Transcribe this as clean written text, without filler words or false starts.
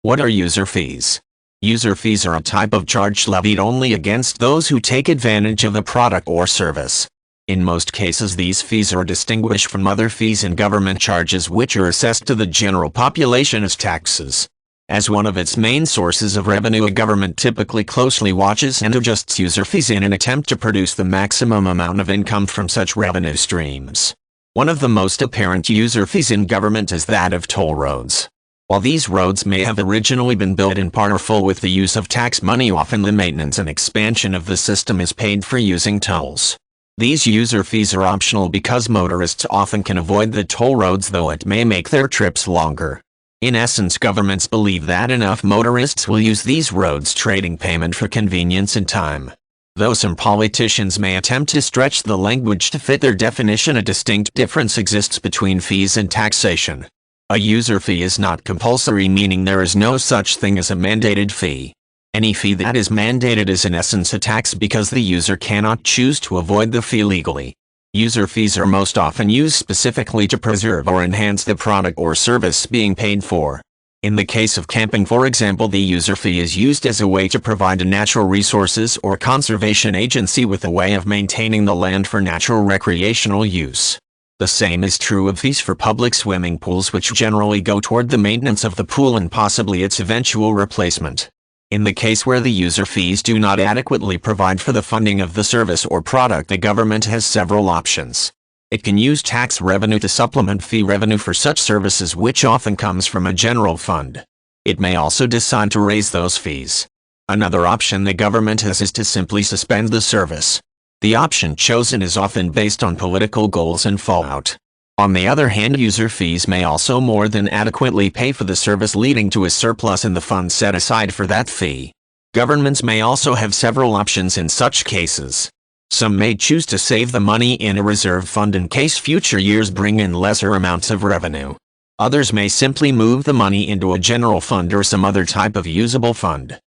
What are user fees? User fees are a type of charge levied only against those who take advantage of a product or service. In most cases, these fees are distinguished from other fees and government charges which are assessed to the general population as taxes. As one of its main sources of revenue, a government typically closely watches and adjusts user fees in an attempt to produce the maximum amount of income from such revenue streams. One of the most apparent user fees in government is that of toll roads. While these roads may have originally been built in part or full with the use of tax money, often the maintenance and expansion of the system is paid for using tolls. These user fees are optional because motorists often can avoid the toll roads, though it may make their trips longer. In essence, governments believe that enough motorists will use these roads, trading payment for convenience and time. Though some politicians may attempt to stretch the language to fit their definition, a distinct difference exists between fees and taxation. A user fee is not compulsory, meaning there is no such thing as a mandated fee. Any fee that is mandated is in essence a tax because the user cannot choose to avoid the fee legally. User fees are most often used specifically to preserve or enhance the product or service being paid for. In the case of camping, for example, the user fee is used as a way to provide a natural resources or conservation agency with a way of maintaining the land for natural recreational use. The same is true of fees for public swimming pools, which generally go toward the maintenance of the pool and possibly its eventual replacement. In the case where the user fees do not adequately provide for the funding of the service or product, the government has several options. It can use tax revenue to supplement fee revenue for such services, which often comes from a general fund. It may also decide to raise those fees. Another option the government has is to simply suspend the service. The option chosen is often based on political goals and fallout. On the other hand, user fees may also more than adequately pay for the service, leading to a surplus in the fund set aside for that fee. Governments may also have several options in such cases. Some may choose to save the money in a reserve fund in case future years bring in lesser amounts of revenue. Others may simply move the money into a general fund or some other type of usable fund.